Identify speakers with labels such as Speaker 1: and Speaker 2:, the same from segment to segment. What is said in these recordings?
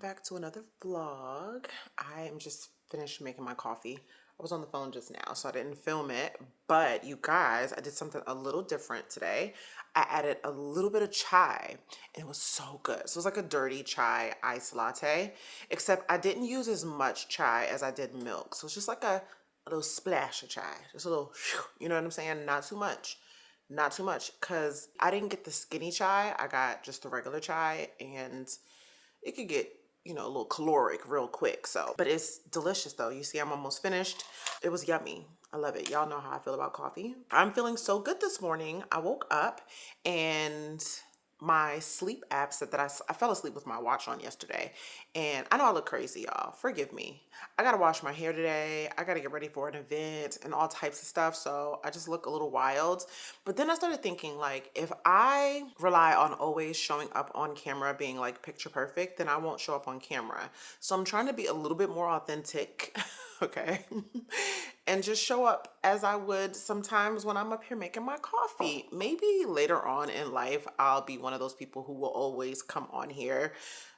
Speaker 1: back to another vlog. I am just finished making my coffee. I was on the phone just now, so I didn't film it, but you guys, I did something a little different today. I added a little bit of chai, and it was so good. So it was like a dirty chai iced latte, except I didn't use as much chai as I did milk. So it's just like a little splash of chai, just a little, you know what I'm saying? Not too much. Not too much, because I didn't get the skinny chai. I got just the regular chai, and it could get, you know, a little caloric real quick. So, but it's delicious though. You see, I'm almost finished. It was yummy. I love it. Y'all know how I feel about coffee. I'm feeling so good this morning. I woke up and my sleep app said that I fell asleep with my watch on yesterday. And I know I look crazy, y'all. Forgive me. I gotta wash my hair today. I gotta get ready for an event and all types of stuff. So I just look a little wild. But then I started thinking, like, if I rely on always showing up on camera being like picture perfect, then I won't show up on camera. So I'm trying to be a little bit more authentic, okay? And just show up as I would sometimes when I'm up here making my coffee. Maybe later on in life, I'll be one of those people who will always come on here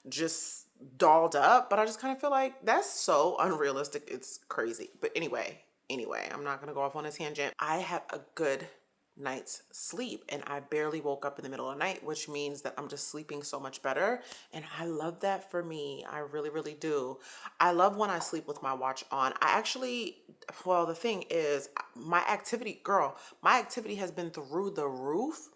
Speaker 1: just dolled up, but I just kind of feel like that's so unrealistic. It's crazy. But anyway, I'm not going to go off on a tangent. I had a good night's sleep and I barely woke up in the middle of the night, which means that I'm just sleeping so much better. And I love that for me. I really, really do. I love when I sleep with my watch on. Well, the thing is, my activity has been through the roof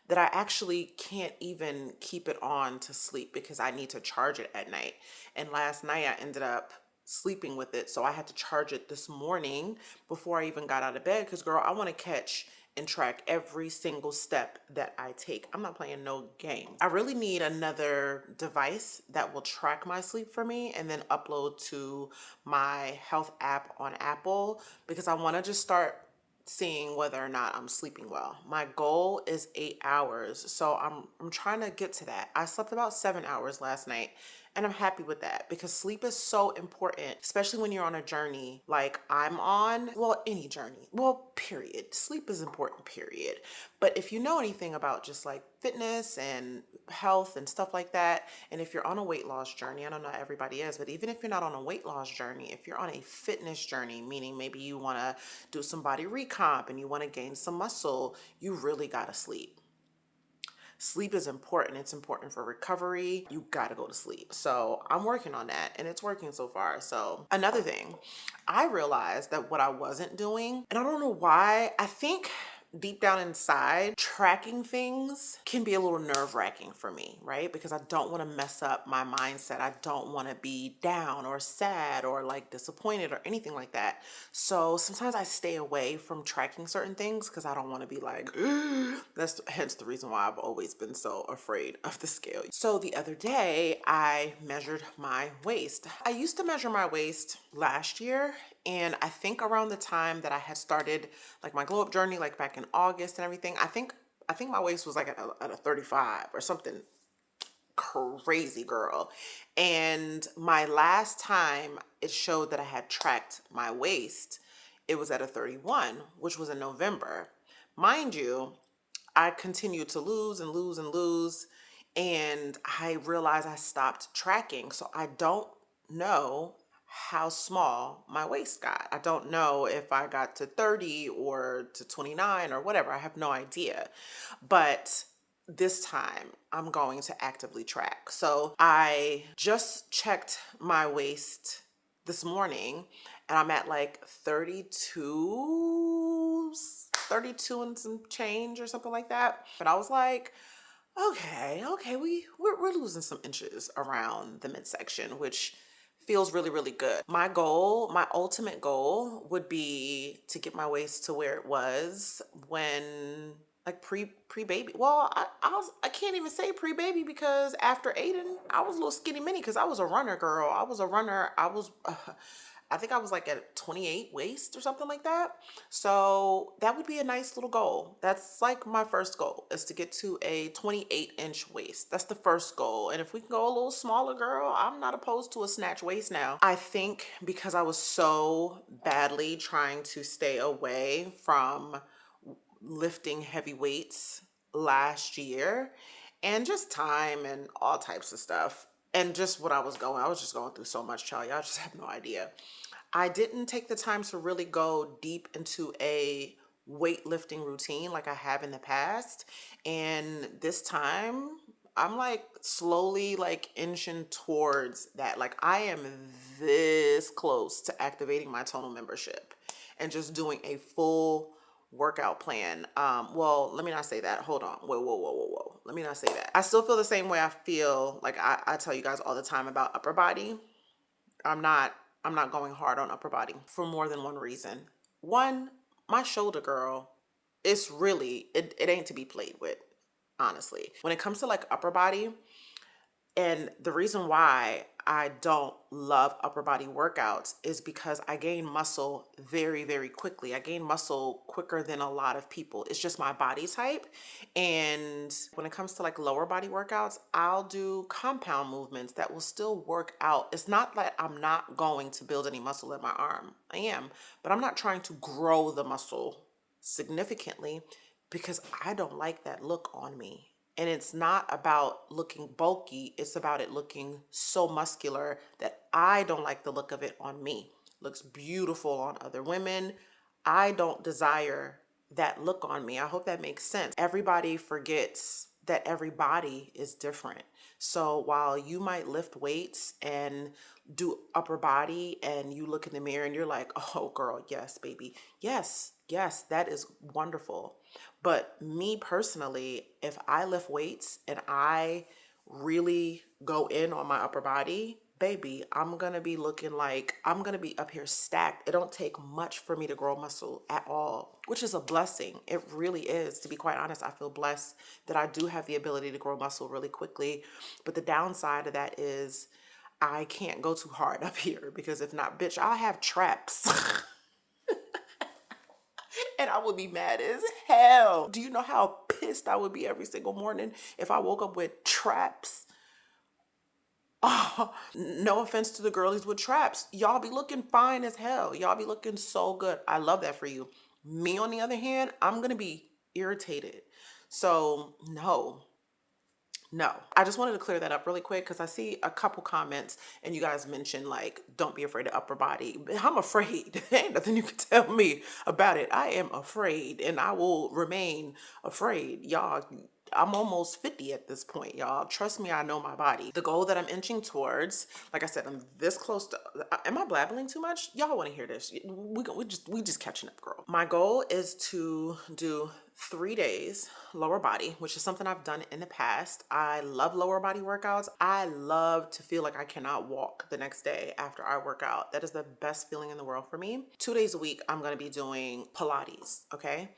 Speaker 1: that I actually can't even keep it on to sleep because I need to charge it at night. And last night I ended up sleeping with it. So I had to charge it this morning before I even got out of bed because, girl, I want to catch and track every single step that I take. I'm not playing no game. I really need another device that will track my sleep for me and then upload to my health app on Apple because I want to just start seeing whether or not I'm sleeping well. My goal is 8 hours, so I'm trying to get to that. I slept about 7 hours last night, and I'm happy with that because sleep is so important, especially when you're on a journey like I'm on. Well, any journey. Well, period. Sleep is important, period. But if you know anything about just like fitness and health and stuff like that, and if you're on a weight loss journey, I don't know everybody is, but even if you're not on a weight loss journey, if you're on a fitness journey, meaning maybe you want to do some body recomp and you want to gain some muscle, you really got to sleep. Sleep is important. It's important for recovery. You got to go to sleep. So I'm working on that and it's working so far. So another thing, I realized that what I wasn't doing, and I don't know why, I think deep down inside, tracking things can be a little nerve-wracking for me, right? Because I don't want to mess up my mindset. I don't want to be down or sad or like disappointed or anything like that. So sometimes I stay away from tracking certain things because I don't want to be like, that's hence the reason why I've always been so afraid of the scale. So the other day I measured my waist. I used to measure my waist last year, and I think around the time that I had started like my glow up journey, like back in August and everything, I think my waist was like at a 35 or something crazy, girl. And my last time it showed that I had tracked my waist, it was at a 31, which was in November. Mind you, I continued to lose and lose and lose, and I realized I stopped tracking. So I don't know how small my waist got. I don't know if I got to 30 or to 29 or whatever. I have no idea. But this time I'm going to actively track. So I just checked my waist this morning and I'm at like 32 and some change or something like that. But I was like, okay, we're losing some inches around the midsection, which feels really, really good. My ultimate goal would be to get my waist to where it was when like pre-baby. Well, I can't even say pre-baby because after Aiden, I was a little skinny mini because I was a runner, girl. I was a runner. I think I was like at 28 waist or something like that. So that would be a nice little goal. That's like my first goal, is to get to a 28-inch waist. That's the first goal. And if we can go a little smaller, girl, I'm not opposed to a snatch waist now. I think because I was so badly trying to stay away from lifting heavy weights last year and just time and all types of stuff, and just what I was just going through so much, child. Y'all just have no idea. I didn't take the time to really go deep into a weightlifting routine like I have in the past. And this time, I'm like slowly like inching towards that. Like I am this close to activating my tonal membership and just doing a full workout plan. Well, let me not say that. Hold on. Whoa. Let me not say that. I still feel the same way I feel like I tell you guys all the time about upper body. I'm not I'm not going hard on upper body for more than one reason. One, my shoulder, girl, it ain't to be played with, honestly. When it comes to like upper body, and the reason why I don't love upper body workouts is because I gain muscle very, very quickly. I gain muscle quicker than a lot of people. It's just my body type. And when it comes to like lower body workouts, I'll do compound movements that will still work out. It's not that I'm not going to build any muscle in my arm. I am, but I'm not trying to grow the muscle significantly because I don't like that look on me. And it's not about looking bulky, it's about it looking so muscular that I don't like the look of it on me. Looks beautiful on other women. I don't desire that look on me. I hope that makes sense. Everybody forgets that every body is different. So while you might lift weights and do upper body and you look in the mirror and you're like, oh girl, yes, baby. Yes, that is wonderful. But me personally, if I lift weights and I really go in on my upper body, baby, I'm gonna be looking like I'm gonna be up here stacked. It don't take much for me to grow muscle at all, which is a blessing. It really is. To be quite honest, I feel blessed that I do have the ability to grow muscle really quickly. But the downside of that is I can't go too hard up here because if not, bitch, I'll have traps. And I would be mad as hell. Do you know how pissed I would be every single morning if I woke up with traps? Oh, no offense to the girlies with traps. Y'all be looking fine as hell. Y'all be looking so good. I love that for you. Me, on the other hand, I'm going to be irritated. So, no, I just wanted to clear that up really quick because I see a couple comments and you guys mentioned like, don't be afraid of upper body. I'm afraid. Ain't nothing you can tell me about it. I am afraid and I will remain afraid. Y'all, I'm almost 50 at this point, y'all. Trust me, I know my body. The goal that I'm inching towards, like I said, I'm this close to, am I blabbling too much? Y'all want to hear this? We just catching up, girl. My goal is to do 3 days lower body, which is something I've done in the past. I love lower body workouts. I love to feel like I cannot walk the next day after I work out. That is the best feeling in the world for me. 2 days a week, I'm going to be doing Pilates, okay?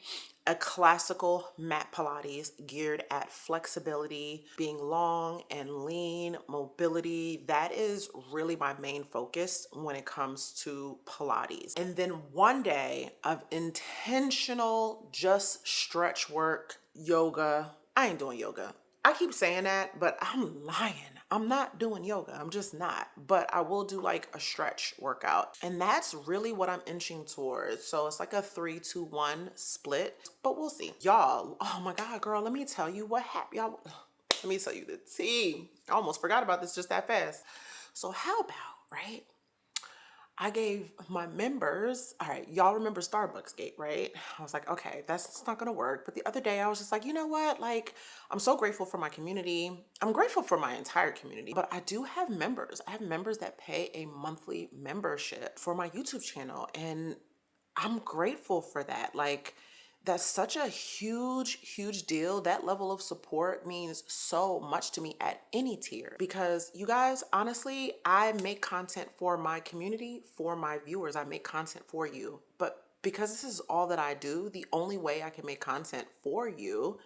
Speaker 1: A classical mat Pilates geared at flexibility, being long and lean, mobility. That is really my main focus when it comes to Pilates. And then 1 day of intentional just stretch work, yoga. I ain't doing yoga. I keep saying that, but I'm lying. I'm not doing yoga. I'm just not. But I will do like a stretch workout. And that's really what I'm inching towards. So it's like a 3-2-1 split, but we'll see. Y'all, oh my God, girl, let me tell you what happened. Y'all, let me tell you the tea. I almost forgot about this just that fast. So how about, right? I gave my members, all right, y'all remember StarbucksGATE, right? I was like, okay, that's not gonna work. But the other day I was just like, you know what? Like, I'm so grateful for my community. I'm grateful for my entire community, but I do have members. I have members that pay a monthly membership for my YouTube channel. And I'm grateful for that. Like, that's such a huge deal. That level of support means so much to me at any tier because you guys, honestly, I make content for my community, for my viewers. I make content for you. But because this is all that I do, the only way I can make content for you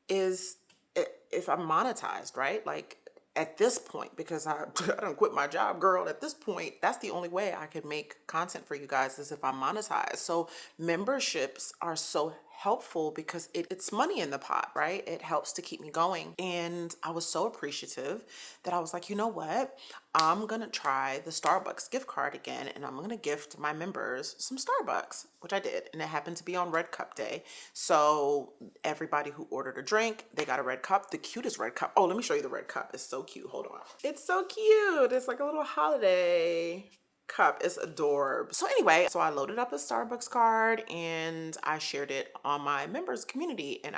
Speaker 1: is if I'm monetized, right? Like at this point, because I don't quit my job, girl, at this point, that's the only way I can make content for you guys is if I'm monetized. So memberships are so helpful because it's money in the pot, right? It helps to keep me going. And I was so appreciative that I was like, you know what? I'm going to try the Starbucks gift card again, and I'm going to gift my members some Starbucks, which I did. And it happened to be on Red Cup Day. So everybody who ordered a drink, they got a red cup, the cutest red cup. Oh, let me show you the red cup. It's so cute. Hold on. It's so cute. It's like a little holiday cup. Is adorable. So anyway, so I loaded up a Starbucks card and I shared it on my members community. And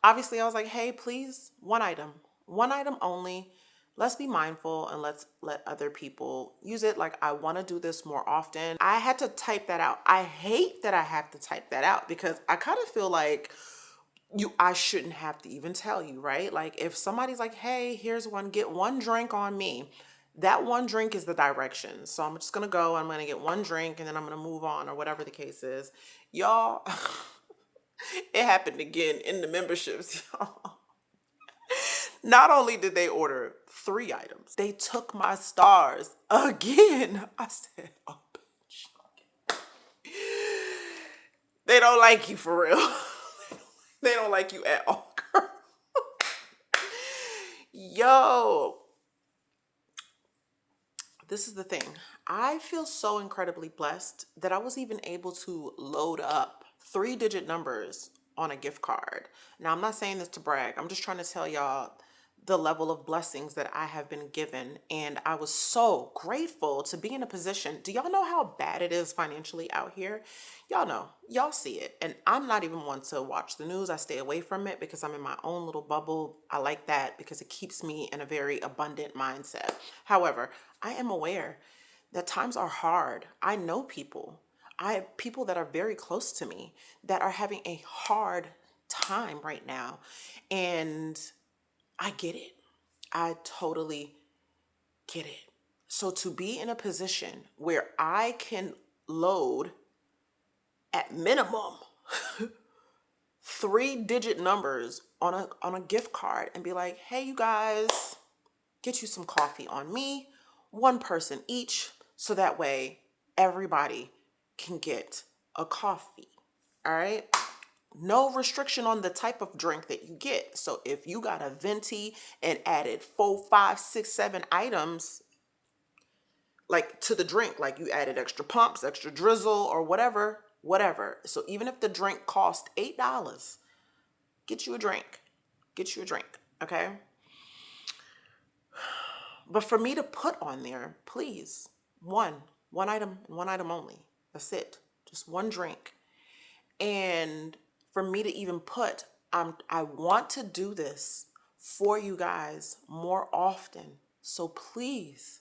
Speaker 1: obviously I was like, hey, please, one item only. Let's be mindful and let's let other people use it. Like, I want to do this more often. I had to type that out. I hate that I have to type that out because I kind of feel like I shouldn't have to even tell you, right? Like, if somebody's like, hey, here's one, get one drink on me. That one drink is the direction. So I'm just going to go, I'm going to get one drink and then I'm going to move on, or whatever the case is. Y'all, it happened again in the memberships, y'all. Not only did they order 3 items, they took my stars again. I said, oh, bitch. They don't like you for real. They don't like you at all, girl. Yo. This is the thing. I feel so incredibly blessed that I was even able to load up 3-digit numbers on a gift card. Now, I'm not saying this to brag. I'm just trying to tell y'all the level of blessings that I have been given. And I was so grateful to be in a position. Do y'all know how bad it is financially out here? Y'all know. Y'all see it. And I'm not even one to watch the news. I stay away from it because I'm in my own little bubble. I like that because it keeps me in a very abundant mindset. However, I am aware that times are hard. I know people. I have people that are very close to me that are having a hard time right now. And I get it. I totally get it. So to be in a position where I can load at minimum 3-digit numbers on a gift card and be like, hey, you guys, get you some coffee on me, one person each, so that way everybody can get a coffee. All right. No restriction on the type of drink that you get. So if you got a venti and added 4, 5, 6, 7 items, like, to the drink, like you added extra pumps, extra drizzle, or whatever. So even if the drink cost $8, get you a drink. Okay. But for me to put on there, please, one item only. That's it. Just one drink. And for me to even put, I want to do this for you guys more often. So please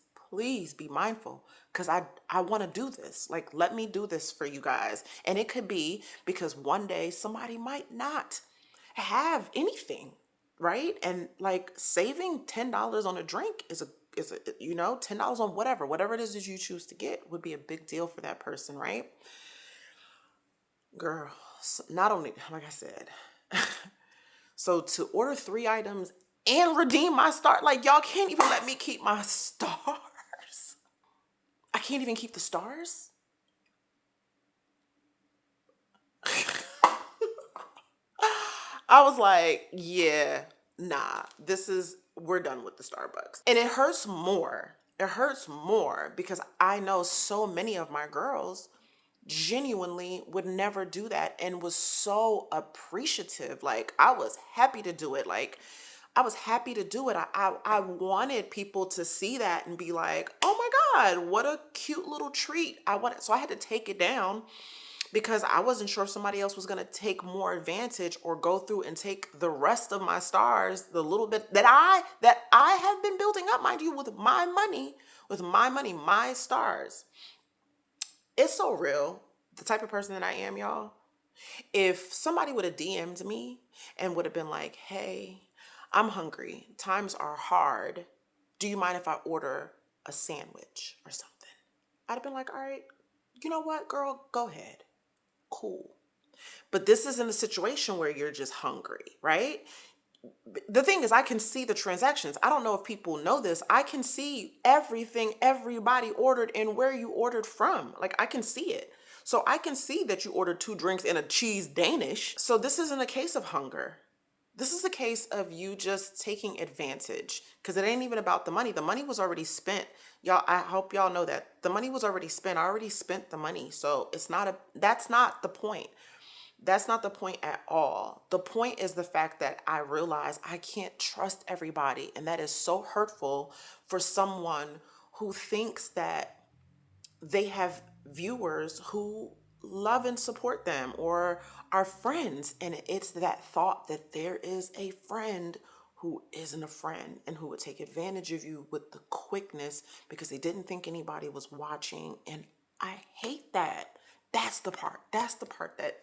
Speaker 1: be mindful, because I want to do this. Like, let me do this for you guys. And it could be because one day somebody might not have anything, right? And like, saving $10 on a drink is a $10 on whatever it is that you choose to get would be a big deal for that person, right? Girl, not only, like I said, so to order 3 items and redeem my star, like, y'all can't even let me keep my stars. I can't even keep the stars. I was like, yeah, nah, we're done with the Starbucks. And it hurts more. Because I know so many of my girls genuinely would never do that and was so appreciative. Like, I was happy to do it. I wanted people to see that and be like, oh my God, what a cute little treat. So I had to take it down because I wasn't sure if somebody else was going to take more advantage or go through and take the rest of my stars, the little bit that I have been building up, mind you, with my money, my stars. It's so real, the type of person that I am, y'all. If somebody would have DM'd me and would have been like, hey, I'm hungry, times are hard, do you mind if I order a sandwich or something? I'd have been like, all right, you know what, girl, go ahead. Cool. But this isn't a situation where you're just hungry, right? The thing is, I can see the transactions. I don't know if people know this. I can see everything everybody ordered and where you ordered from. Like, I can see it. So I can see that you ordered 2 drinks and a cheese Danish. So this isn't a case of hunger. This is a case of you just taking advantage, because it ain't even about the money. The money was already spent. Y'all, I hope y'all know that. The money was already spent. I already spent the money. So that's not the point. That's not the point at all. The point is the fact that I realize I can't trust everybody. And that is so hurtful for someone who thinks that they have viewers who love and support them or are friends. And it's that thought that there is a friend who isn't a friend and who would take advantage of you with the quickness because they didn't think anybody was watching. And I hate that. That's the part. That's the part that,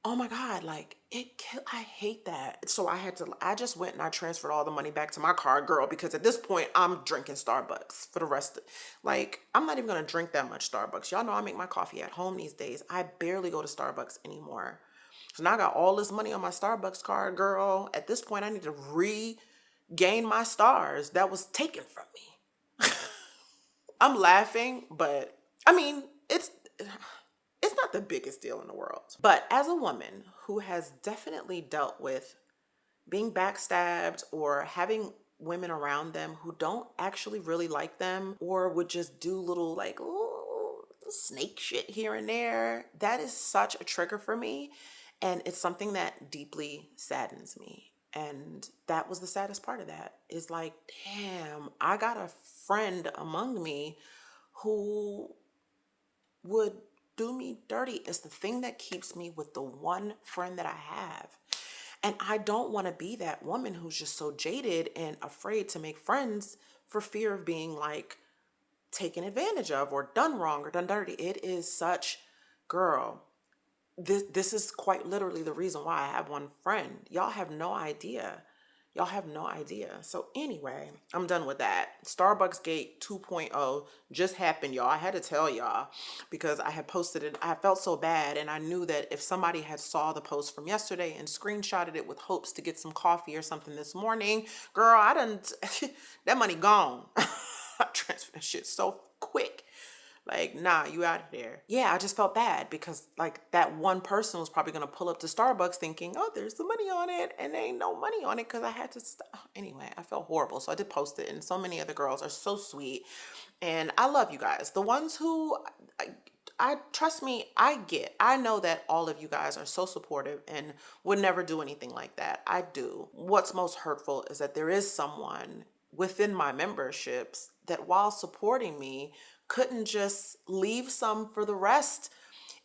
Speaker 1: oh my God, like I hate that. So I just went and I transferred all the money back to my card, girl, because at this point I'm drinking Starbucks for the rest of, like, I'm not even going to drink that much Starbucks. Y'all know I make my coffee at home these days. I barely go to Starbucks anymore. So now I got all this money on my Starbucks card, girl. At this point, I need to regain my stars that was taken from me. I'm laughing, but I mean, it's not the biggest deal in the world. But as a woman who has definitely dealt with being backstabbed or having women around them who don't actually really like them or would just do little like snake shit here and there, that is such a trigger for me. And it's something that deeply saddens me. And that was the saddest part of that, is like, damn, I got a friend among me who would do me dirty. It's the thing that keeps me with the one friend that I have. And I don't want to be that woman who's just so jaded and afraid to make friends for fear of being like taken advantage of or done wrong or done dirty. It is such, girl, this is quite literally the reason why I have one friend. Y'all have no idea. Y'all have no idea. So anyway, I'm done with that. StarbucksGate 2.0 just happened, y'all. I had to tell y'all because I had posted it. I felt so bad, and I knew that if somebody had saw the post from yesterday and screenshotted it with hopes to get some coffee or something this morning, girl, I didn't, that money gone. I transferred that shit so quick. Like, nah, you out of there. Yeah, I just felt bad because like that one person was probably going to pull up to Starbucks thinking, oh, there's the money on it. And there ain't no money on it because I had to Anyway, I felt horrible. So I did post it. And so many other girls are so sweet. And I love you guys. The ones who I trust me, I know that all of you guys are so supportive and would never do anything like that. I do. What's most hurtful is that there is someone within my memberships that while supporting me couldn't just leave some for the rest.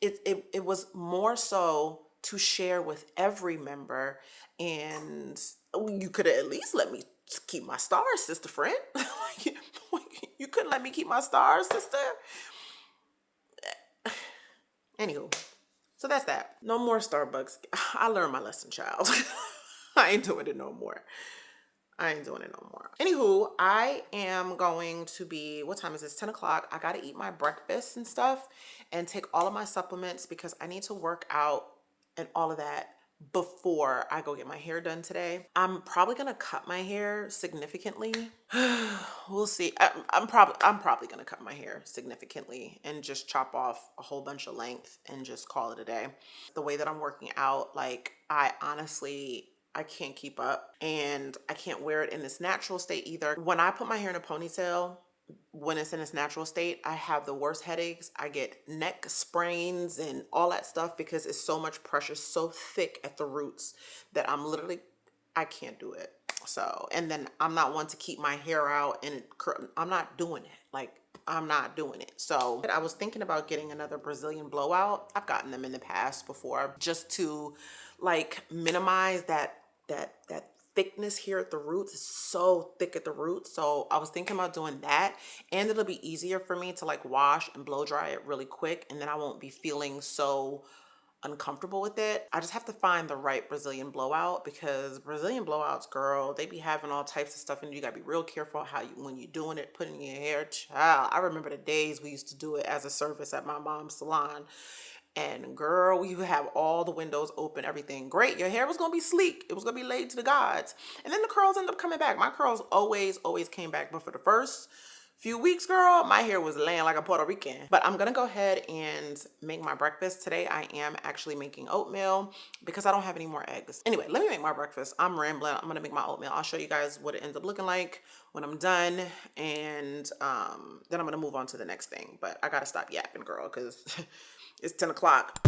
Speaker 1: It was more so to share with every member, and you could have at least let me keep my stars, sister friend. You couldn't let me keep my stars, sister. Anywho, so that's that. No more Starbucks. I learned my lesson, child. I ain't doing it no more. I ain't doing it no more. Anywho, I am going to be, what time is this? 10 o'clock. I got to eat my breakfast and stuff and take all of my supplements because I need to work out and all of that before I go get my hair done today. I'm probably going to cut my hair significantly. We'll see. I'm probably going to cut my hair significantly and just chop off a whole bunch of length and just call it a day. The way that I'm working out, like, I can't keep up, and I can't wear it in its natural state either. When I put my hair in a ponytail, when it's in its natural state, I have the worst headaches. I get neck sprains and all that stuff because it's so much pressure, so thick at the roots that I can't do it. So, and then I'm not one to keep my hair out and I'm not doing it. Like, I'm not doing it. So I was thinking about getting another Brazilian blowout. I've gotten them in the past before just to like minimize that thickness here at the roots. Is so thick at the roots. So I was thinking about doing that, and it'll be easier for me to like wash and blow dry it really quick, and then I won't be feeling so uncomfortable with it. I just have to find the right Brazilian blowout because Brazilian blowouts, girl, they be having all types of stuff, and you gotta be real careful how when you're doing it, putting in your hair. Child, I remember the days we used to do it as a service at my mom's salon. And girl, we would have all the windows open, everything great. Your hair was gonna be sleek. It was gonna be laid to the gods. And then the curls ended up coming back. My curls always came back. But for the first few weeks, girl, my hair was laying like a Puerto Rican. But I'm gonna go ahead and make my breakfast. Today I am actually making oatmeal because I don't have any more eggs. Anyway, let me make my breakfast. I'm rambling. I'm gonna make my oatmeal. I'll show you guys what it ends up looking like when I'm done, and then I'm gonna move on to the next thing. But I gotta stop yapping, girl, because it's 10 o'clock.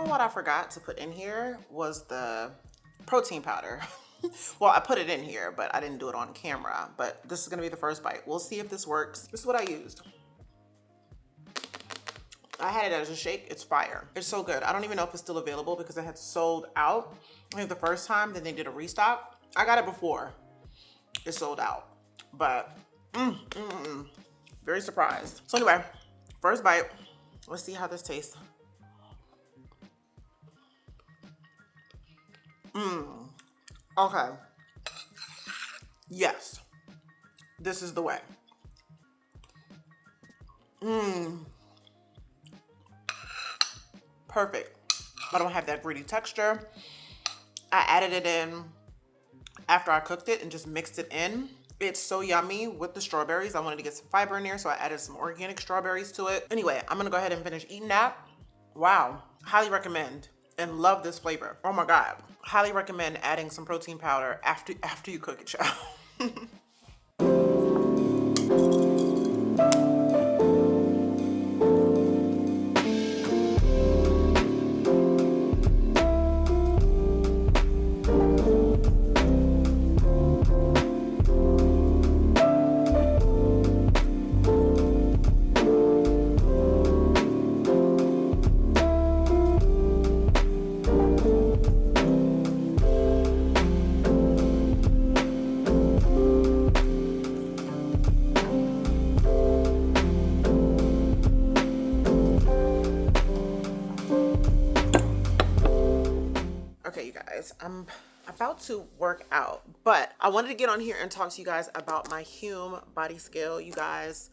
Speaker 1: What I forgot to put in here was the protein powder. Well, I put it in here, but I didn't do it on camera. But this is gonna be the first bite. We'll see if this works. This is what I used. I had it as a shake. It's fire. It's so good. I don't even know if it's still available because it had sold out. I think the first time, then they did a restock. I got it before it sold out, but very surprised. So anyway, first bite. Let's see how this tastes. Okay. Yes. This is the way. Perfect. I don't have that gritty texture. I added it in after I cooked it and just mixed it in. It's so yummy with the strawberries. I wanted to get some fiber in there, so I added some organic strawberries to it. Anyway, I'm gonna go ahead and finish eating that. Wow. Highly recommend. And love this flavor. Oh my God. Highly recommend adding some protein powder after you cook it, y'all. Okay, you guys, I'm about to work out, but I wanted to get on here and talk to you guys about my Hume body scale. You guys,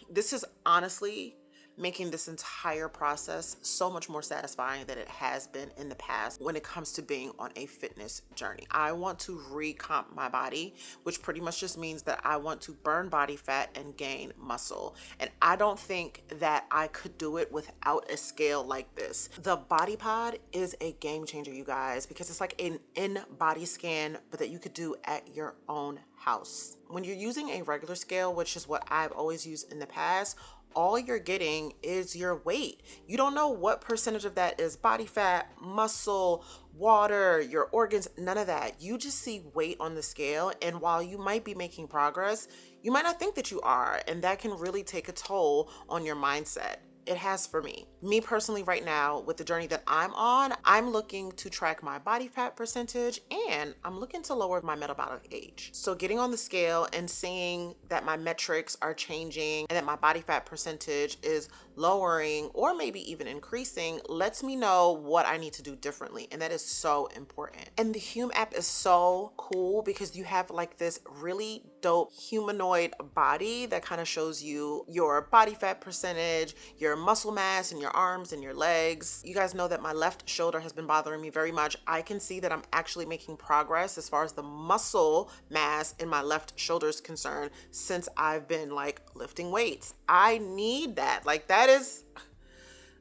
Speaker 1: this is honestly making this entire process so much more satisfying than it has been in the past when it comes to being on a fitness journey. I want to recomp my body, which pretty much just means that I want to burn body fat and gain muscle. And I don't think that I could do it without a scale like this. The Body Pod is a game changer, you guys, because it's like an in-body scan, but that you could do at your own house. When you're using a regular scale, which is what I've always used in the past, all you're getting is your weight. You don't know what percentage of that is body fat, muscle, water, your organs, none of that. You just see weight on the scale, and while you might be making progress, you might not think that you are, and that can really take a toll on your mindset. It has for me. Me personally right now, with the journey that I'm on, I'm looking to track my body fat percentage and I'm looking to lower my metabolic age. So getting on the scale and seeing that my metrics are changing and that my body fat percentage is lowering or maybe even increasing lets me know what I need to do differently. And that is so important. And the Hume app is so cool because you have like this really dope humanoid body that kind of shows you your body fat percentage, your muscle mass in your arms and your legs. You guys know that my left shoulder has been bothering me very much. I can see that I'm actually making progress as far as the muscle mass in my left shoulder is concerned since I've been like lifting weights. I need that. Like that is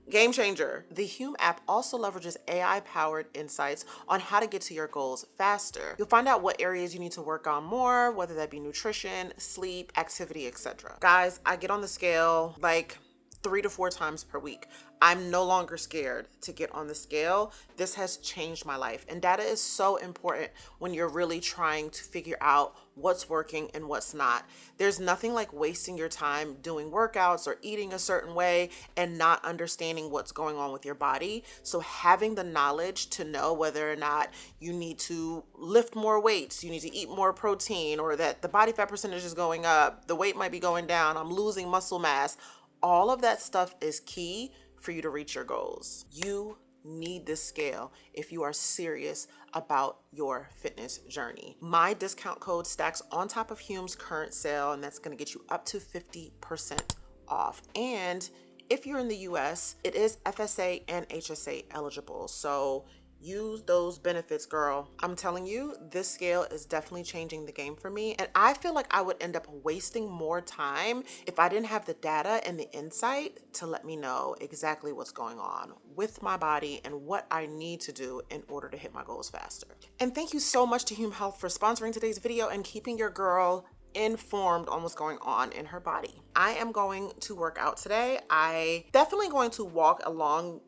Speaker 1: game changer. The Hume app also leverages AI-powered insights on how to get to your goals faster. You'll find out what areas you need to work on more, whether that be nutrition, sleep, activity, etc. Guys, I get on the scale like 3 to 4 times per week. I'm no longer scared to get on the scale. This has changed my life. And data is so important when you're really trying to figure out what's working and what's not. There's nothing like wasting your time doing workouts or eating a certain way and not understanding what's going on with your body. So having the knowledge to know whether or not you need to lift more weights, you need to eat more protein, or that the body fat percentage is going up, the weight might be going down, I'm losing muscle mass. All of that stuff is key for you to reach your goals. You need this scale if you are serious about your fitness journey. My discount code stacks on top of Hume's current sale, and that's going to get you up to 50% off. And if you're in the US, it is FSA and HSA eligible. So use those benefits, girl. I'm telling you, this scale is definitely changing the game for me. And I feel like I would end up wasting more time if I didn't have the data and the insight to let me know exactly what's going on with my body and what I need to do in order to hit my goals faster. And thank you so much to Hume Health for sponsoring today's video and keeping your girl informed on what's going on in her body. I am going to work out today. I definitely going to walk a long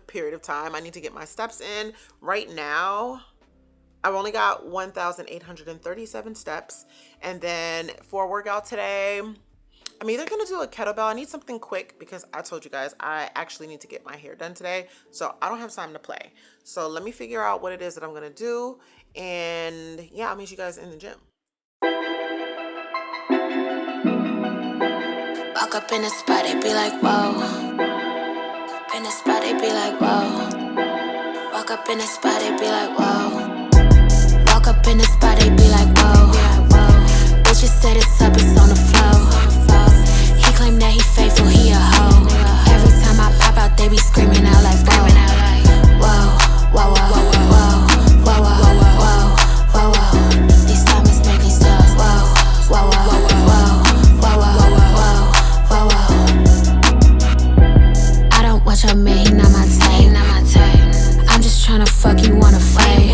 Speaker 1: period of time. I need to get my steps in. Right now, I've only got 1,837 steps. And then for a workout today, I'm either gonna do a kettlebell. I need something quick because I told you guys I actually need to get my hair done today. So I don't have time to play. So let me figure out what it is that I'm gonna do. And yeah, I'll meet you guys in the gym.
Speaker 2: Walk up in the spot, they be like, whoa. In the spot, they be like, whoa. Walk up in the spot, they be like, whoa. Walk up in the spot, they be like, whoa. Bitches said it's up, it's on the floor. He claimed that he faithful, he a hoe. Every time I pop out, they be screaming out like, whoa. Whoa, whoa, whoa, whoa, whoa, whoa, whoa, whoa. These diamonds make me stop. Whoa, whoa, whoa, whoa, whoa, whoa, whoa, whoa. I don't watch your man, he not my type. I'm just tryna fuck, you wanna fight.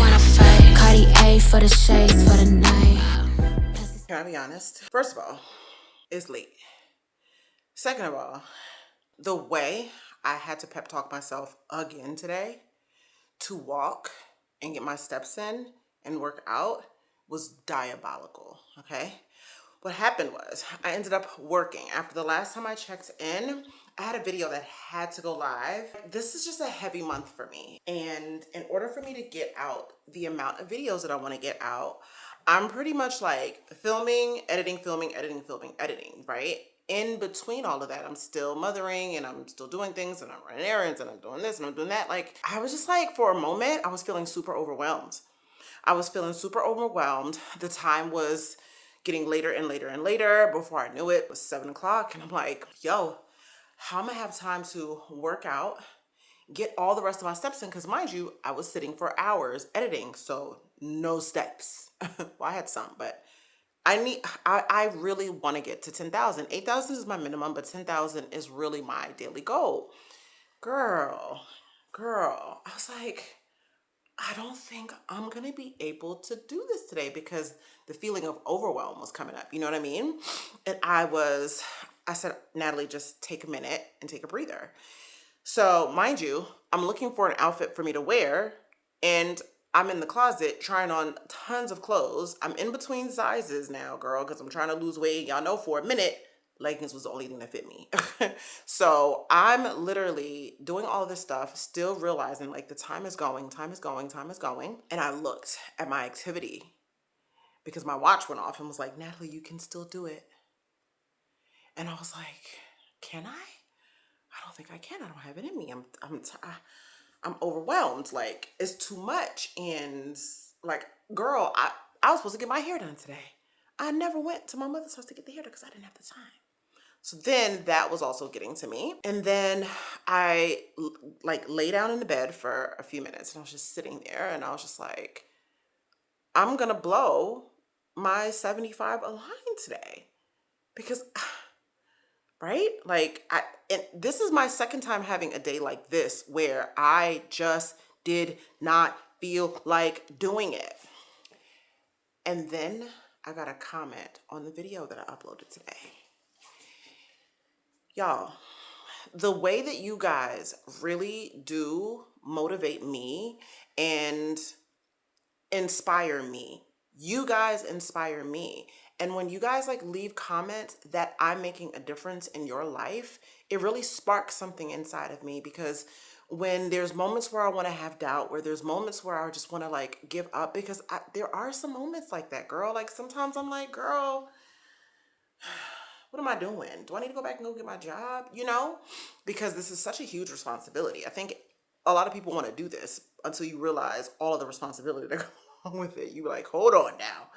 Speaker 2: Cartier for the shades for the night.
Speaker 1: Can I be honest? First of all, it's late. Second of all, the way I had to pep talk myself again today to walk and get my steps in and work out was diabolical, okay? What happened was I ended up working. After the last time I checked in, I had a video that had to go live. This is just a heavy month for me. And in order for me to get out the amount of videos that I want to get out, I'm pretty much like filming, editing, right? In between all of that, I'm still mothering and I'm still doing things and I'm running errands and I'm doing this and I'm doing that. Like, I was just like, for a moment, I was feeling super overwhelmed. The time was getting later and later and later. Before I knew it, it was 7 o'clock. And I'm like, yo, how am I have time to work out, get all the rest of my steps in? Because mind you, I was sitting for hours editing. So no steps. Well, I had some, but I really want to get to 10,000. 8,000 is my minimum, but 10,000 is really my daily goal. Girl, I was like, I don't think I'm going to be able to do this today because the feeling of overwhelm was coming up. You know what I mean? And I said, Natalie, just take a minute and take a breather. So mind you, I'm looking for an outfit for me to wear and I'm in the closet trying on tons of clothes. I'm in between sizes now, girl, because I'm trying to lose weight. Y'all know for a minute, leggings was the only thing that fit me. So I'm literally doing all of this stuff, still realizing like the time is going. And I looked at my activity because my watch went off and was like, Natalie, you can still do it. And I was like, can I? I don't think I can. I don't have it in me. I'm overwhelmed. Like, it's too much. And like, girl, I was supposed to get my hair done today. I never went to my mother's house to get the hair done because I didn't have the time. So then that was also getting to me. And then I like lay down in the bed for a few minutes and I was just sitting there and I was just like, I'm going to blow my 75 align today because, right? Like and this is my second time having a day like this where I just did not feel like doing it. And then I got a comment on the video that I uploaded today. Y'all, the way that you guys really do motivate me and inspire me. You guys inspire me. And when you guys like leave comments that I'm making a difference in your life, it really sparks something inside of me because when there's moments where I want to have doubt, where there's moments where I just want to like give up because there are some moments like that, girl. Like sometimes I'm like, girl, what am I doing? Do I need to go back and go get my job? You know, because this is such a huge responsibility. I think a lot of people want to do this until you realize all of the responsibility that goes along with it. You like, hold on now.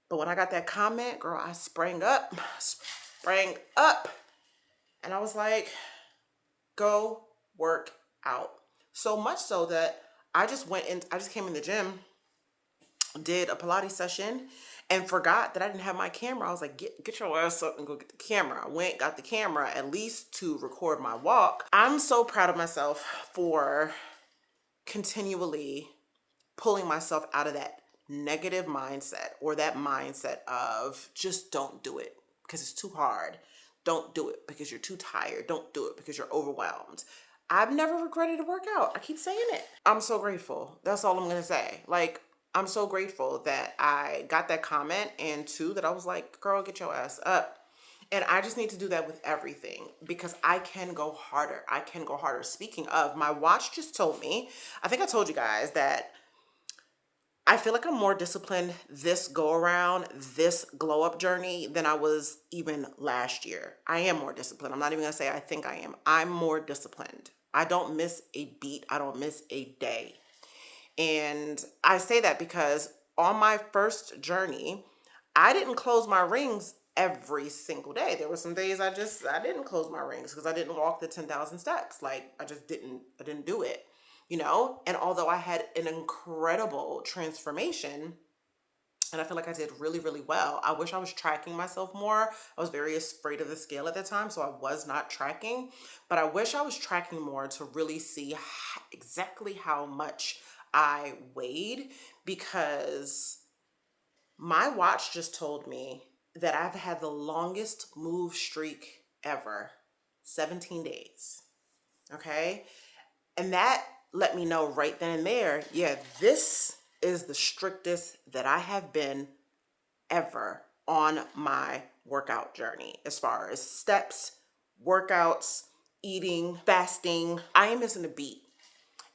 Speaker 1: But when I got that comment, girl, I sprang up, and I was like, go work out. So much so that I just came in the gym, did a Pilates session, and forgot that I didn't have my camera. I was like, get your ass up and go get the camera. I went, got the camera, at least to record my walk. I'm so proud of myself for continually pulling myself out of that negative mindset, or that mindset of just don't do it because it's too hard. Don't do it because you're too tired. Don't do it because you're overwhelmed. I've never regretted a workout. I keep saying it. I'm so grateful. That's all I'm going to say. Like, I'm so grateful that I got that comment, and two, that I was like, girl, get your ass up. And I just need to do that with everything because I can go harder. I can go harder. Speaking of, my watch just told me, I think I told you guys that I feel like I'm more disciplined this go around, this glow up journey, than I was even last year. I am more disciplined. I'm not even gonna say I think I am. I'm more disciplined. I don't miss a beat. I don't miss a day. And I say that because on my first journey, I didn't close my rings every single day. There were some days I didn't close my rings because I didn't walk the 10,000 steps. Like I didn't do it, you know? And although I had an incredible transformation, and I feel like I did really, really well. I wish I was tracking myself more. I was very afraid of the scale at the time, so I was not tracking. But I wish I was tracking more to really see exactly how much I weighed, because my watch just told me that I've had the longest move streak ever, 17 days. Okay? And that let me know right then and there, yeah, this is the strictest that I have been ever on my workout journey, as far as steps, workouts, eating, fasting. I ain't missing a beat.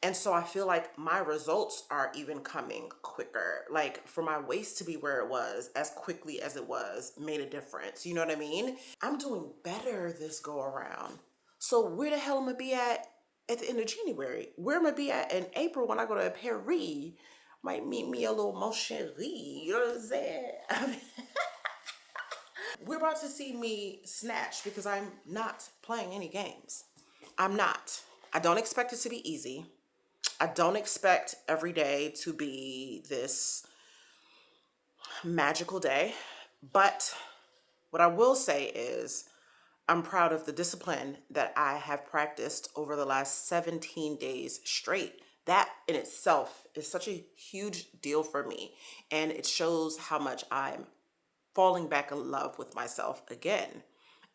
Speaker 1: And so I feel like my results are even coming quicker. Like for my waist to be where it was as quickly as it was made a difference. You know what I mean? I'm doing better this go around. So where the hell am I be at the end of January? Where am I be at in April when I go to Paris? Might meet me a little mon chéri. You know what I'm saying? We're about to see me snatch because I'm not playing any games. I'm not. I don't expect it to be easy. I don't expect every day to be this magical day, but what I will say is I'm proud of the discipline that I have practiced over the last 17 days straight. That in itself is such a huge deal for me, and it shows how much I'm falling back in love with myself again,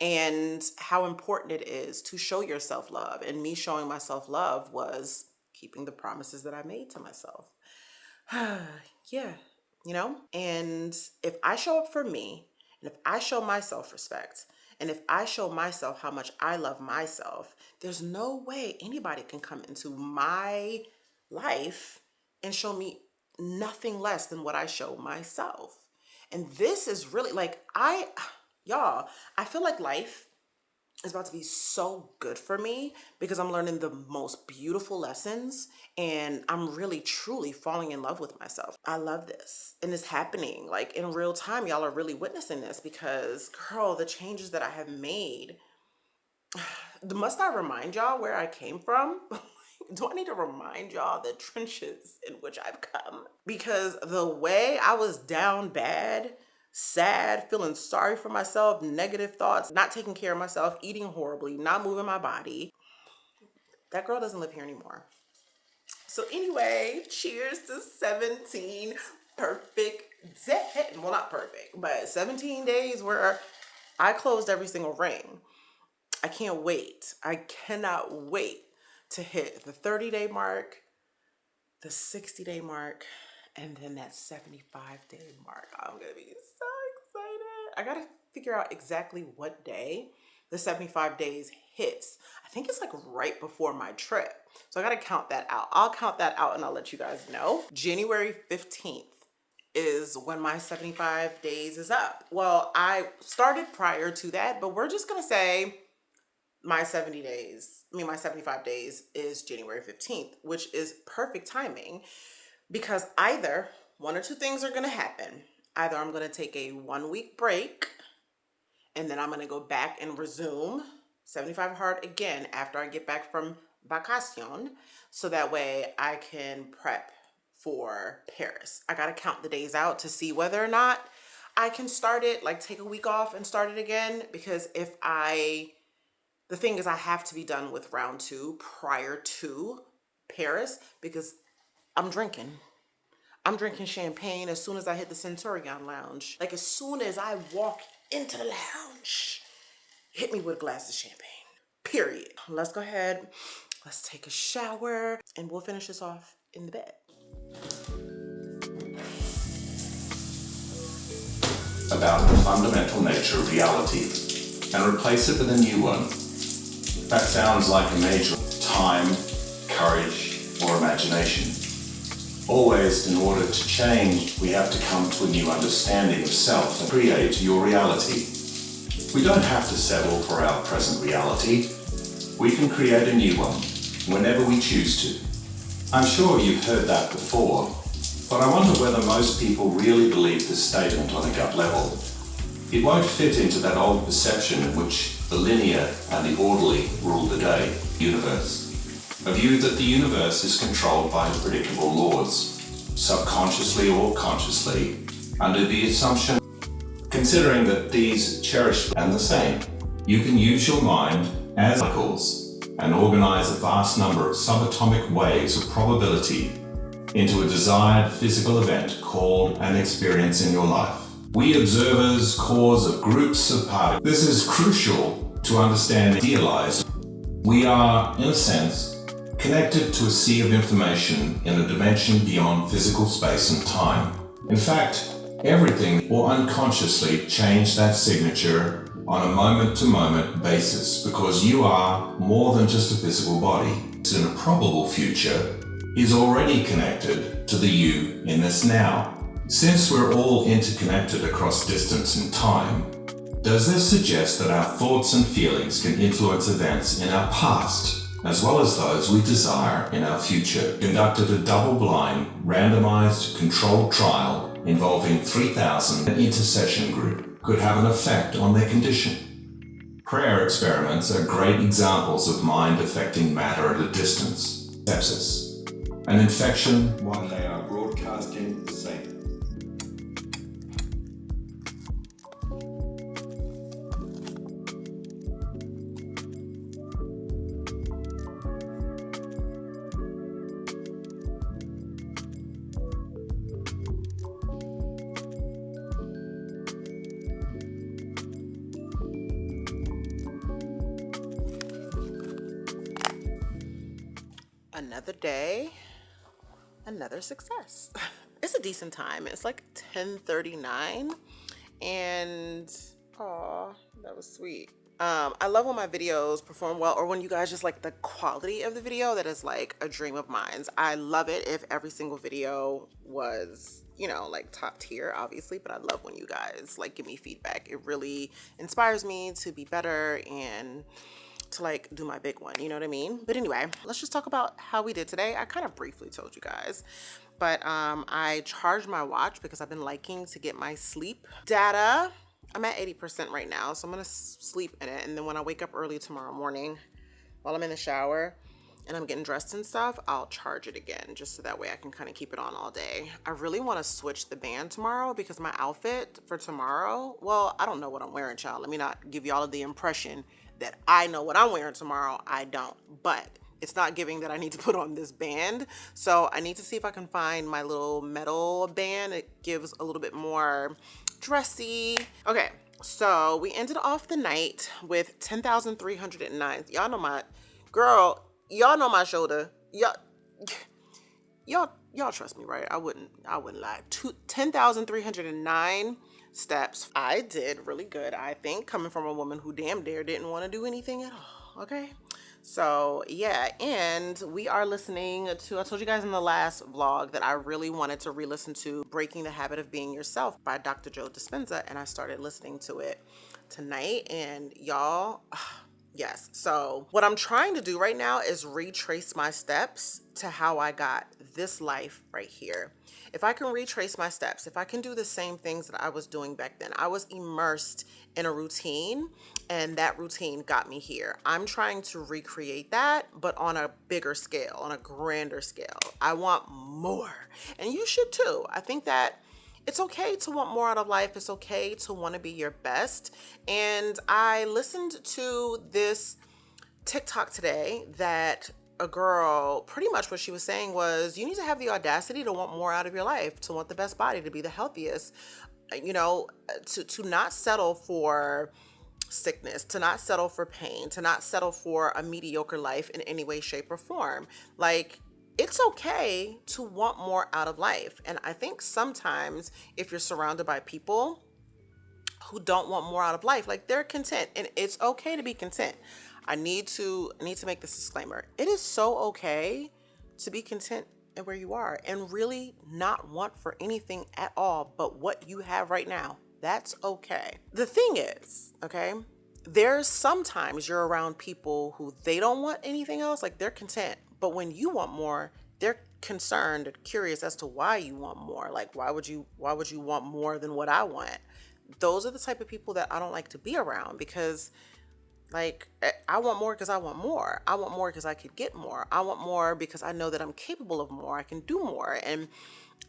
Speaker 1: and how important it is to show yourself love. And me showing myself love was keeping the promises that I made to myself. Yeah, you know? And if I show up for me, and if I show myself respect, and if I show myself how much I love myself, there's no way anybody can come into my life and show me nothing less than what I show myself. And this is really like, y'all, I feel like life is about to be so good for me because I'm learning the most beautiful lessons, and I'm really truly falling in love with myself. I love this, and it's happening like in real time. Y'all are really witnessing this because, girl, the changes that I have made. Must I remind y'all where I came from? Do I need to remind y'all the trenches in which I've come? Because the way I was down bad, sad, feeling sorry for myself, negative thoughts, not taking care of myself, eating horribly, not moving my body, that girl doesn't live here anymore. So anyway, cheers to 17 perfect days. Well, not perfect, but 17 days where I closed every single ring. I can't wait. I cannot wait to hit the 30-day mark, the 60-day mark, and then that 75-day mark. I'm gonna be so excited. I gotta figure out exactly what day the 75 days hits. I think it's like right before my trip. So I gotta count that out. I'll count that out and I'll let you guys know. January 15th is when my 75 days is up. Well, I started prior to that, but we're just gonna say my 75 days is January 15th, which is perfect timing because either one or two things are gonna happen. Either I'm gonna take a 1 week break and then I'm gonna go back and resume 75 hard again after I get back from vacation, so that way I can prep for Paris. I gotta count the days out to see whether or not I can start it, like take a week off and start it again, because the thing is I have to be done with round 2 prior to Paris because I'm drinking. I'm drinking champagne as soon as I hit the Centurion Lounge. Like as soon as I walk into the lounge, hit me with a glass of champagne. Period. Let's go ahead. Let's take a shower and we'll finish this off in the bed.
Speaker 3: About the fundamental nature of reality and replace it with a new one. That sounds like a major time, courage, or imagination. Always, in order to change, we have to come to a new understanding of self and create your reality. We don't have to settle for our present reality. We can create a new one whenever we choose to. I'm sure you've heard that before, but I wonder whether most people really believe this statement on a gut level. It won't fit into that old perception in which the linear and the orderly rule the day, universe. A view that the universe is controlled by predictable laws, subconsciously or consciously, under the assumption, considering that these cherish and the same. You can use your mind as particles and organize a vast number of subatomic waves of probability into a desired physical event called an experience in your life. We observers cause of groups of particles. This is crucial to understand idealized. We are, in a sense, connected to a sea of information in a dimension beyond physical space and time. In fact, everything will unconsciously change that signature on a moment-to-moment basis because you are more than just a physical body. In a probable future is already connected to the you in this now. Since we're all interconnected across distance and time, does this suggest that our thoughts and feelings can influence events in our past as well as those we desire in our future? Conducted a double-blind, randomized, controlled trial involving 3,000. An intercession group could have an effect on their condition. Prayer experiments are great examples of mind affecting matter at a distance. Sepsis, an infection while they are broadcasting the same.
Speaker 1: Another day, another success. It's a decent time. It's like 10:39 and oh, that was sweet. I love when my videos perform well or when you guys just like the quality of the video. That is like a dream of mine. I love it if every single video was, you know, like top tier, obviously, but I love when you guys like give me feedback. It really inspires me to be better and to like do my big one, you know what I mean? But anyway, let's just talk about how we did today. I kind of briefly told you guys, but I charged my watch because I've been liking to get my sleep data. I'm at 80% right now, so I'm gonna sleep in it, and then when I wake up early tomorrow morning while I'm in the shower and I'm getting dressed and stuff, I'll charge it again just so that way I can kind of keep it on all day. I really want to switch the band tomorrow because my outfit for tomorrow, well, I don't know what I'm wearing, child. Let me not give y'all the impression that I know what I'm wearing tomorrow. I don't, but it's not giving that I need to put on this band. So I need to see if I can find my little metal band. It gives a little bit more dressy. Okay, so we ended off the night with 10,309. Y'all know my girl. Y'all know my shoulder. Y'all trust me, right? I wouldn't lie. 10,309 steps. I did really good, I think, coming from a woman who damn dare didn't want to do anything at all. Okay, So yeah, and we are listening to, I told you guys in the last vlog that I really wanted to re-listen to Breaking the Habit of Being Yourself by Dr. Joe Dispenza, and I started listening to it tonight, and y'all, yes. So what I'm trying to do right now is retrace my steps to how I got this life right here. If I can retrace my steps, if I can do the same things that I was doing back then, I was immersed in a routine, and that routine got me here. I'm trying to recreate that, but on a bigger scale, on a grander scale. I want more, and you should too. I think that it's okay to want more out of life. It's okay to want to be your best. And I listened to this TikTok today that a girl, pretty much what she was saying was, you need to have the audacity to want more out of your life, to want the best body, to be the healthiest, to not settle for sickness, to not settle for pain, to not settle for a mediocre life in any way, shape, or form. Like, it's okay to want more out of life. And I think sometimes if you're surrounded by people who don't want more out of life, like, they're content, and it's okay to be content. I need to make this disclaimer. It is so okay to be content and where you are and really not want for anything at all but what you have right now. That's okay. The thing is, okay, there's sometimes you're around people who they don't want anything else, like, they're content. But when you want more, they're concerned and curious as to why you want more. Like, why would you want more than what I want? Those are the type of people that I don't like to be around, because, like, I want more because I want more. I want more because I could get more. I want more because I know that I'm capable of more. I can do more. And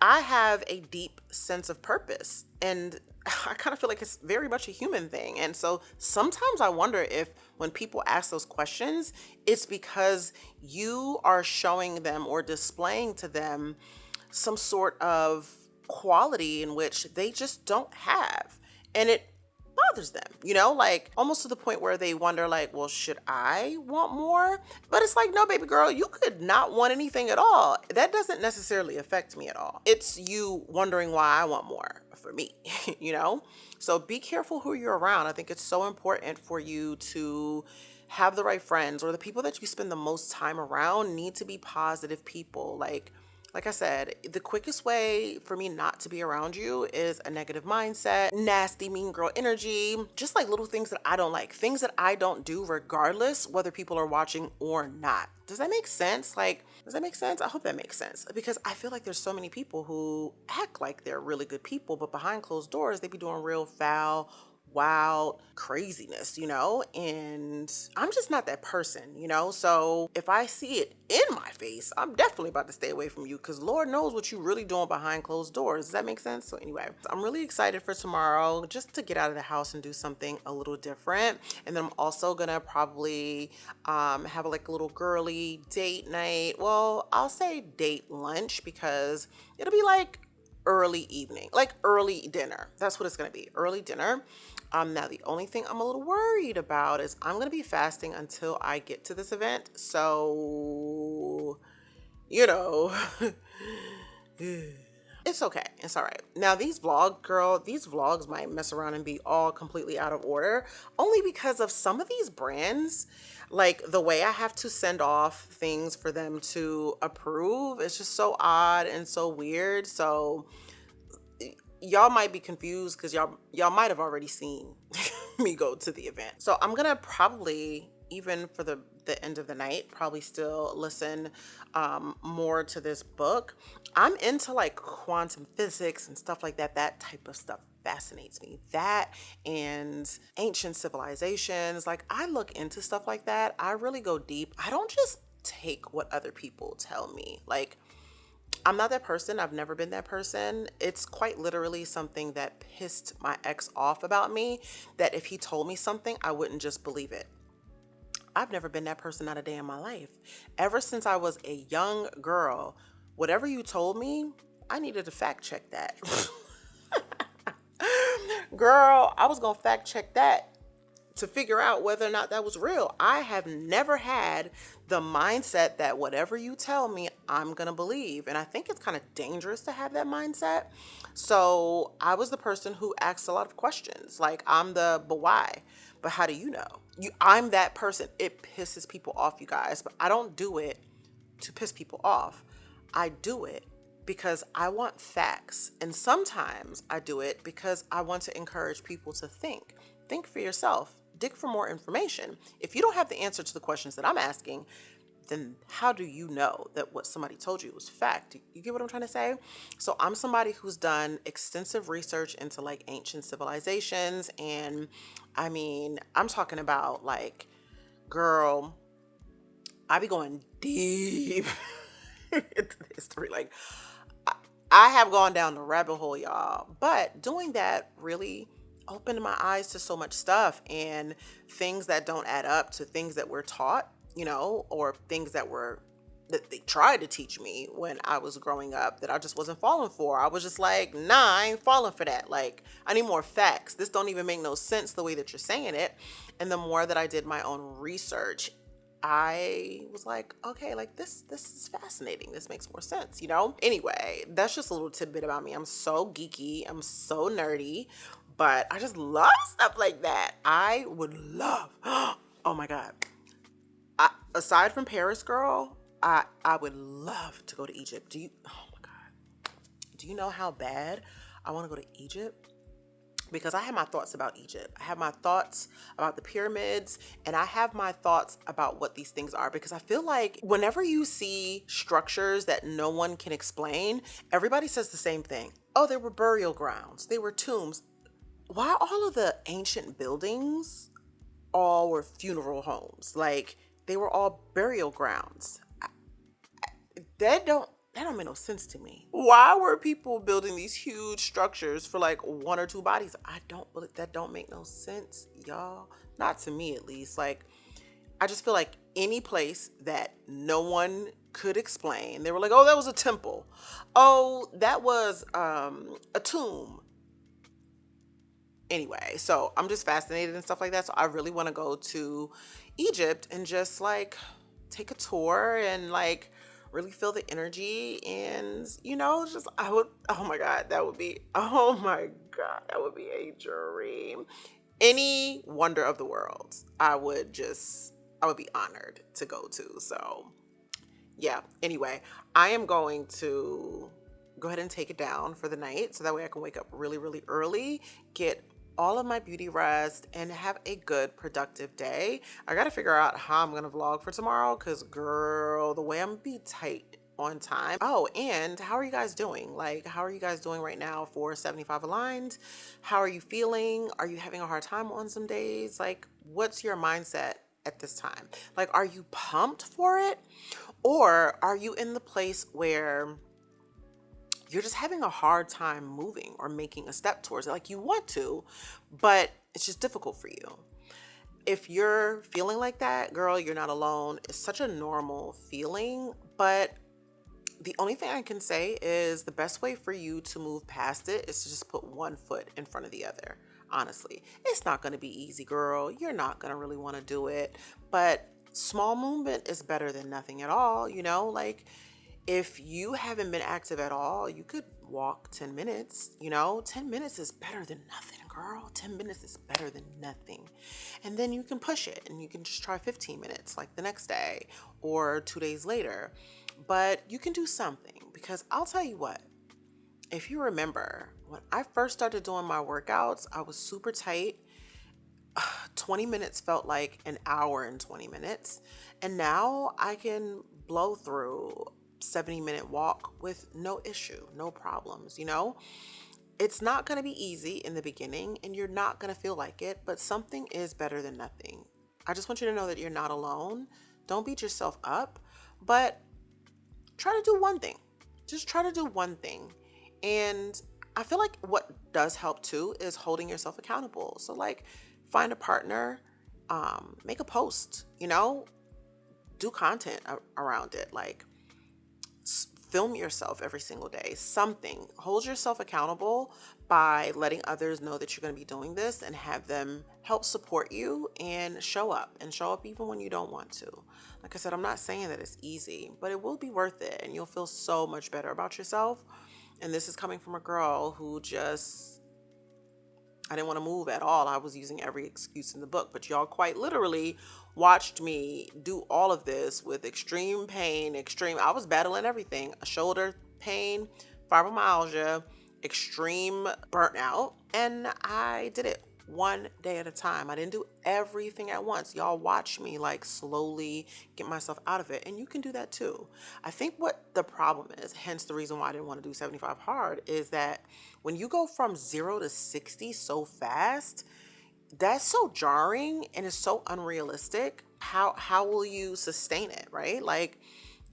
Speaker 1: I have a deep sense of purpose. And I kind of feel like it's very much a human thing. And so sometimes I wonder if when people ask those questions, it's because you are showing them or displaying to them some sort of quality in which they just don't have. And it bothers them, like, almost to the point where they wonder, like, well, should I want more? But it's like, no, baby girl, you could not want anything at all. That doesn't necessarily affect me at all. It's you wondering why I want more for me, So be careful who you're around. I think it's so important for you to have the right friends, or the people that you spend the most time around need to be positive people. Like I said, the quickest way for me not to be around you is a negative mindset, nasty, mean girl energy, just like little things that I don't like, things that I don't do regardless whether people are watching or not. Does that make sense? Does that make sense? I hope that makes sense, because I feel like there's so many people who act like they're really good people, but behind closed doors, they be doing real foul, wild craziness, and I'm just not that person, so if I see it in my face, I'm definitely about to stay away from you, because Lord knows what you really doing behind closed doors. Does that make sense? So anyway, I'm really excited for tomorrow, just to get out of the house and do something a little different. And then I'm also gonna probably have like a little girly date night. Well, I'll say date lunch, because it'll be like early evening, like early dinner. That's what it's gonna be, early dinner. Now the only thing I'm a little worried about is I'm gonna be fasting until I get to this event. So, it's okay. It's all right. Now these vlogs might mess around and be all completely out of order, only because of some of these brands, like the way I have to send off things for them to approve. It's just so odd and so weird. So y'all might be confused, because y'all might have already seen me go to the event. So I'm gonna probably, even for the end of the night, probably still listen more to this book. I'm into like quantum physics and stuff like that. That type of stuff fascinates me. That and ancient civilizations. Like, I look into stuff like that. I really go deep. I don't just take what other people tell me. Like, I'm not that person. I've never been that person. It's quite literally something that pissed my ex off about me, that if he told me something, I wouldn't just believe it. I've never been that person, not a day in my life. Ever since I was a young girl, whatever you told me, I needed to fact check that. Girl, I was going to fact check that to figure out whether or not that was real. I have never had the mindset that whatever you tell me, I'm going to believe. And I think it's kind of dangerous to have that mindset. So I was the person who asked a lot of questions. Like, I'm the, but why? But how do you know? I'm that person. It pisses people off, you guys, but I don't do it to piss people off. I do it because I want facts. And sometimes I do it because I want to encourage people to think. Think for yourself. Dig for more information. If you don't have the answer to the questions that I'm asking, then how do you know that what somebody told you was fact? You get what I'm trying to say? So I'm somebody who's done extensive research into like ancient civilizations. And I mean, I'm talking about like, girl, I be going deep into history. Like, I have gone down the rabbit hole, y'all. But doing that really opened my eyes to so much stuff and things that don't add up to things that we're taught, or things that they tried to teach me when I was growing up that I just wasn't falling for. I was just like, nah, I ain't falling for that. Like, I need more facts. This don't even make no sense the way that you're saying it. And the more that I did my own research, I was like, okay, like this is fascinating. This makes more sense, Anyway, that's just a little tidbit about me. I'm so geeky. I'm so nerdy, but I just love stuff like that. I would love, oh my God. Aside from Paris, girl, I would love to go to Egypt. Oh my God. Do you know how bad I want to go to Egypt? Because I have my thoughts about Egypt. I have my thoughts about the pyramids, and I have my thoughts about what these things are, because I feel like whenever you see structures that no one can explain, everybody says the same thing. Oh, there were burial grounds. They were tombs. Why all of the ancient buildings all were funeral homes? Like, they were all burial grounds. That don't make no sense to me. Why were people building these huge structures for like one or two bodies? That don't make no sense, y'all. Not to me, at least. Like, I just feel like any place that no one could explain, they were like, oh, that was a temple. Oh, that was a tomb. Anyway, so I'm just fascinated and stuff like that. So I really want to go to Egypt and just like take a tour and like really feel the energy, and just oh my God, that would be a dream. Any wonder of the world, I would be honored to go to. So yeah, anyway, I am going to go ahead and take it down for the night so that way I can wake up really, really early, get all of my beauty rest, and have a good productive day. I gotta figure out how I'm gonna vlog for tomorrow, because girl, the way I'm gonna be tight on time. Oh, and how are you guys doing? Like, how are you guys doing right now for 75 aligned? How are you feeling? Are you having a hard time on some days? Like, what's your mindset at this time? Like, are you pumped for it? Or are you in the place where you're just having a hard time moving or making a step towards it? Like, you want to, but it's just difficult for you. If you're feeling like that, girl, you're not alone. It's such a normal feeling, but the only thing I can say is the best way for you to move past it is to just put one foot in front of the other. Honestly, it's not going to be easy, girl. You're not going to really want to do it, but small movement is better than nothing at all. Like, if you haven't been active at all, you could walk 10 minutes. 10 minutes is better than nothing, girl. 10 minutes is better than nothing. And then you can push it and you can just try 15 minutes like the next day or 2 days later. But you can do something, because I'll tell you what, if you remember, when I first started doing my workouts, I was super tight. 20 minutes felt like an hour and 20 minutes. And now I can blow through 70-minute walk with no issue, no problems. It's not going to be easy in the beginning and you're not going to feel like it, but something is better than nothing. I just want you to know that you're not alone. Don't beat yourself up, but try to do one thing. Just try to do one thing. And I feel like what does help too is holding yourself accountable. So like, find a partner, make a post, do content around it. Like, film yourself every single day, something. Hold yourself accountable by letting others know that you're going to be doing this, and have them help support you and show up even when you don't want to. Like I said, I'm not saying that it's easy, but it will be worth it, and you'll feel so much better about yourself. And this is coming from a girl who I didn't want to move at all. I was using every excuse in the book, but y'all quite literally watched me do all of this with extreme pain, I was battling everything, a shoulder pain, fibromyalgia, extreme burnout, and I did it one day at a time. I didn't do everything at once. Y'all watch me like slowly get myself out of it, and you can do that too. I think what the problem is, hence the reason why I didn't want to do 75 hard, is that when you go from 0 to 60 so fast, that's so jarring and it's so unrealistic. How will you sustain it, right? Like,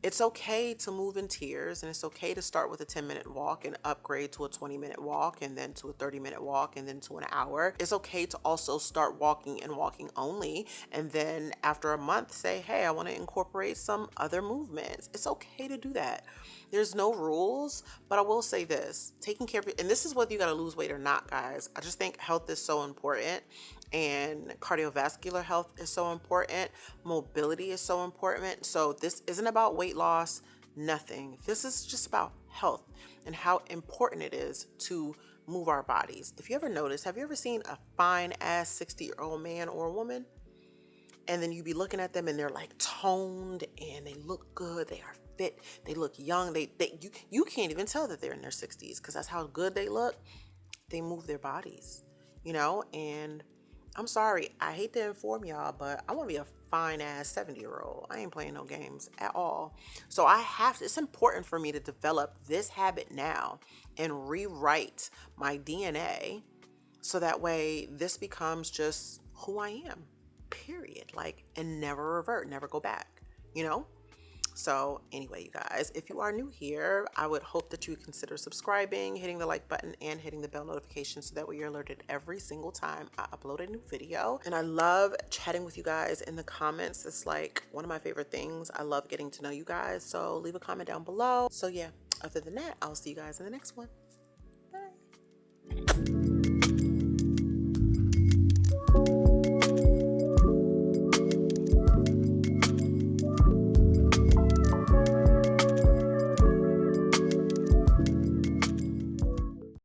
Speaker 1: it's okay to move in tiers, and it's okay to start with a 10-minute walk and upgrade to a 20-minute walk, and then to a 30-minute walk, and then to an hour. It's okay to also start walking and walking only, and then after a month say, hey, I want to incorporate some other movements. It's okay to do that. There's no rules, but I will say this, taking care of it, and this is whether you got to lose weight or not, guys. I just think health is so important, and cardiovascular health is so important. Mobility is so important. So this isn't about weight loss, nothing. This is just about health and how important it is to move our bodies. If you ever notice, have you ever seen a fine ass 60-year-old man or woman? And then you be looking at them and they're like toned and they look good. They are fit. They look young. You can't even tell that they're in their 60s because that's how good they look. They move their bodies, and I'm sorry, I hate to inform y'all, but I want to be a fine ass 70-year-old. I ain't playing no games at all. So it's important for me to develop this habit now and rewrite my DNA so that way this becomes just who I am, period. Like, and never revert, never go back, So anyway, you guys, if you are new here, I would hope that you would consider subscribing, hitting the like button, and hitting the bell notification so that way you're alerted every single time I upload a new video. And I love chatting with you guys in the comments. It's like one of my favorite things. I love getting to know you guys. So leave a comment down below. So yeah, other than that, I'll see you guys in the next one.